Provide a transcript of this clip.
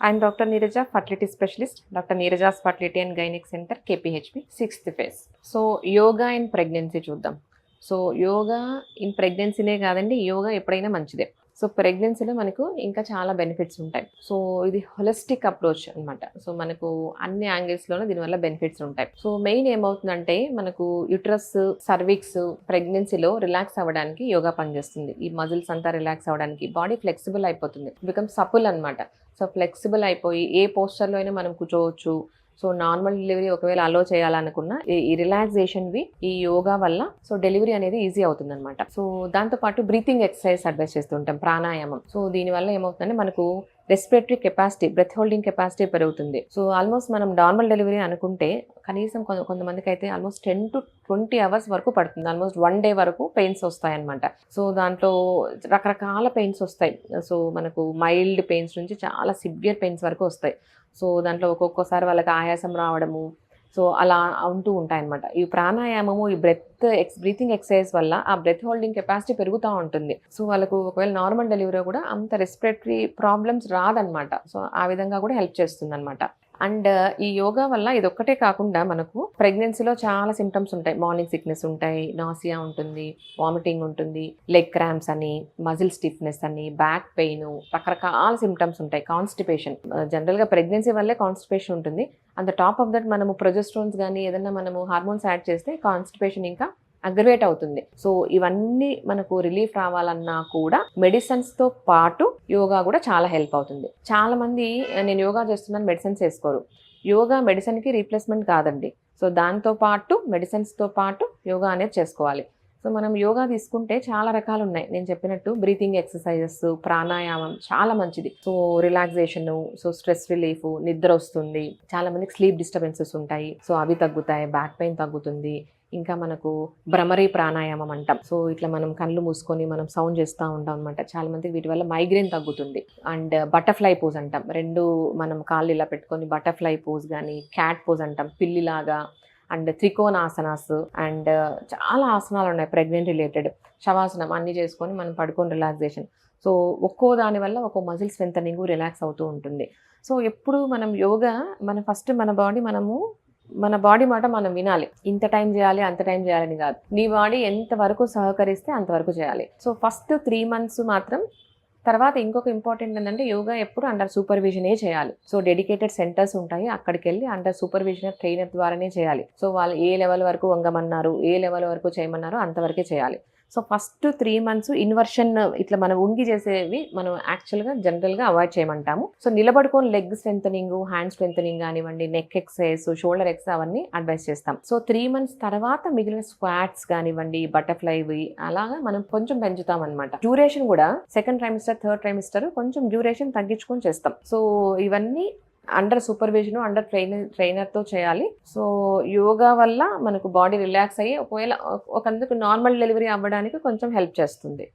I'm Dr. Neeraja, fertility specialist, Dr. Neeraja's Fertility and Gynec Center, KPHP, 6th phase. So yoga in pregnancy చూద్దాం. So yoga in ప్రెగ్నెన్సీనే కాదండి, యోగా ఎప్పుడైనా మంచిదే. So ప్రెగ్నెన్సీలో మనకు ఇంకా చాలా బెనిఫిట్స్ ఉంటాయి. సో ఇది హోలిస్టిక్ అప్రోచ్ అనమాట. సో మనకు అన్ని యాంగిల్స్లోనూ దీనివల్ల బెనిఫిట్స్ ఉంటాయి. సో మెయిన్ ఏమవుతుందంటే మనకు యుట్రస్, సర్విక్స్ ప్రెగ్నెన్సీలో రిలాక్స్ అవ్వడానికి యోగా పనిచేస్తుంది. ఈ మజిల్స్ అంతా రిలాక్స్ అవ్వడానికి, బాడీ ఫ్లెక్సిబుల్ అయిపోతుంది, బికమ్ సపుల్ అనమాట. సో ఫ్లెక్సిబుల్ అయిపోయి ఏ పోస్చర్లో అయినా మనం కూర్చోవచ్చు. సో నార్మల్ డెలివరీ ఒకవేళ అలో చేయాలనుకున్నా ఈ రిలాక్సేషన్వి ఈ యోగా వల్ల సో డెలివరీ అనేది ఈజీ అవుతుంది అనమాట. సో దాంతోపాటు బ్రీతింగ్ ఎక్సర్సైజ్ అడ్వైస్ చేస్తుంటాం, ప్రాణాయామం. సో దీనివల్ల ఏమవుతుందంటే మనకు respiratory capacity, breath holding capacity పెరుగుతుంది. సో ఆల్మోస్ట్ మనం నార్మల్ డెలివరీ అనుకుంటే కనీసం కొంతమందికి అయితే ఆల్మోస్ట్ 10 to 20 hours వరకు పడుతుంది. ఆల్మోస్ట్ 1 day వరకు పెయిన్స్ వస్తాయి అనమాట. సో దాంట్లో రకరకాల పెయిన్స్ వస్తాయి. సో మనకు మైల్డ్ పెయిన్స్ నుంచి చాలా సివియర్ పెయిన్స్ వరకు వస్తాయి. సో దాంట్లో ఒక్కొక్కసారి వాళ్ళకి ఆయాసం రావడము, సో అలా ఉంటూ ఉంటాయన్నమాట. ఈ ప్రాణాయామము, ఈ బ్రీతింగ్ ఎక్సర్సైజ్ వల్ల ఆ బ్రెత్ హోల్డింగ్ కెపాసిటీ పెరుగుతూ ఉంటుంది. సో వాళ్ళకు ఒకవేళ నార్మల్ డెలివరీ కూడా అంత రెస్పిరేటరీ ప్రాబ్లమ్స్ రాదనమాట. సో ఆ విధంగా కూడా హెల్ప్ చేస్తుంది అనమాట. అండ్ ఈ యోగా వల్ల ఇదొక్కటే కాకుండా మనకు ప్రెగ్నెన్సీలో చాలా సిమ్టమ్స్ ఉంటాయి. మార్నింగ్ సిక్నెస్ ఉంటాయి, నాసియా ఉంటుంది, వామిటింగ్ ఉంటుంది, లెగ్ క్రాంప్స్ అని, మజిల్ స్టిఫ్నెస్ అని, బ్యాక్ పెయిన్, రకరకాల సిమ్టమ్స్ ఉంటాయి. కాన్స్టిపేషన్, జనరల్గా ప్రెగ్నెన్సీ వల్లే కాన్స్టిపేషన్ ఉంటుంది. అండ్ టాప్ ఆఫ్ దట్ మనము ప్రొజెస్ట్రాన్స్ కానీ ఏదైనా మనము హార్మోన్స్ యాడ్ చేస్తే కాన్స్టిపేషన్ ఇంకా అగ్రవేట్ అవుతుంది. సో ఇవన్నీ మనకు రిలీఫ్ రావాలన్నా కూడా మెడిసిన్స్తో పాటు యోగా కూడా చాలా హెల్ప్ అవుతుంది. చాలా మంది నేను యోగా చేస్తున్నాను మెడిసిన్స్ వేసుకోరు. యోగా మెడిసిన్కి రీప్లేస్మెంట్ కాదండి. సో దాంతో పాటు మెడిసిన్స్తో పాటు యోగా అనేది చేసుకోవాలి. సో మనం యోగా తీసుకుంటే చాలా రకాలు ఉన్నాయి. నేను చెప్పినట్టు బ్రీతింగ్ ఎక్సర్సైజెస్, ప్రాణాయామం చాలా మంచిది. So relaxation, so stress relief, నిద్ర వస్తుంది. చాలా మందికి స్లీప్ డిస్టర్బెన్సెస్ ఉంటాయి, సో అవి తగ్గుతాయి, బ్యాక్ పెయిన్ తగ్గుతుంది. ఇంకా మనకు భ్రమరీ ప్రాణాయామం అంటాం. సో ఇట్లా మనం కళ్ళు మూసుకొని మనం సౌండ్ చేస్తూ ఉంటాం అనమాట. చాలా మందికి వీటి వల్ల మైగ్రేన్ తగ్గుతుంది. అండ్ బటర్ఫ్లై పోజ్ అంటాం, రెండు మనం కాళ్ళు ఇలా పెట్టుకొని బటర్ఫ్లై పోజ్ కానీ, క్యాట్ పోజ్ అంటాం పిల్లిలాగా, అండ్ త్రికోణాసనాస్, అండ్ చాలా ఆసనాలు ఉన్నాయి ప్రెగ్నెంట్ రిలేటెడ్. శవాసనం అన్నీ చేసుకొని మనం పడుకొని రిలాక్సేషన్. సో ఒక్కో దాని వల్ల ఒక్కో మజిల్ స్ట్రెంథనింగ్, రిలాక్స్ అవుతూ ఉంటుంది. సో ఎప్పుడు మనం యోగా ఫస్ట్ మన బాడీ మాట మనం వినాలి. ఇంత టైం చేయాలి, అంత టైం చేయాలని కాదు. నీ బాడీ ఎంతవరకు సహకరిస్తే అంతవరకు చేయాలి. సో ఫస్ట్ 3 months మాత్రం. తర్వాత ఇంకొక ఇంపార్టెంట్ ఏంటంటే యోగా ఎప్పుడు అండర్ సూపర్విజనే చేయాలి. సో డెడికేటెడ్ సెంటర్స్ ఉంటాయి, అక్కడికి వెళ్ళి అండర్ సూపర్విజనర్ ట్రైనర్ ద్వారానే చేయాలి. సో వాళ్ళు ఏ లెవెల్ వరకు వంగమన్నారు, ఏ లెవెల్ వరకు చేయమన్నారో అంతవరకే చేయాలి. సో ఫస్ట్ 3 months ఇన్వర్షన్, ఇట్లా మనం ఉంగి చేసేవి మనం యాక్చువల్గా జనరల్గా అవాయిడ్ చేయమంటాము. సో నిలబడుకొని లెగ్ స్ట్రెంథనింగ్, హ్యాండ్ స్ట్రెంథనింగ్ కానివ్వండి, నెక్ ఎక్సర్సైజ్, షోల్డర్ ఎక్సర్సైజ్ అవన్నీ అడ్వైస్ చేస్తాం. సో 3 months తర్వాత మిగిలిన స్క్వాట్స్ కానివ్వండి, బటర్ఫ్లైవి అలాగా మనం కొంచెం పెంచుతాం అనమాట. డ్యూరేషన్ కూడా 2nd trimester, 3rd trimester కొంచెం డ్యూరేషన్ తగ్గించుకొని చేస్తాం. సో ఇవన్నీ అండర్ సూపర్విజన్, అండర్ ట్రైనర్తో చేయాలి. సో యోగా వల్ల మనకు బాడీ రిలాక్స్ అయ్యి ఒకవేళ ఒకందుకు నార్మల్ డెలివరీ అవ్వడానికి కొంచెం హెల్ప్ చేస్తుంది.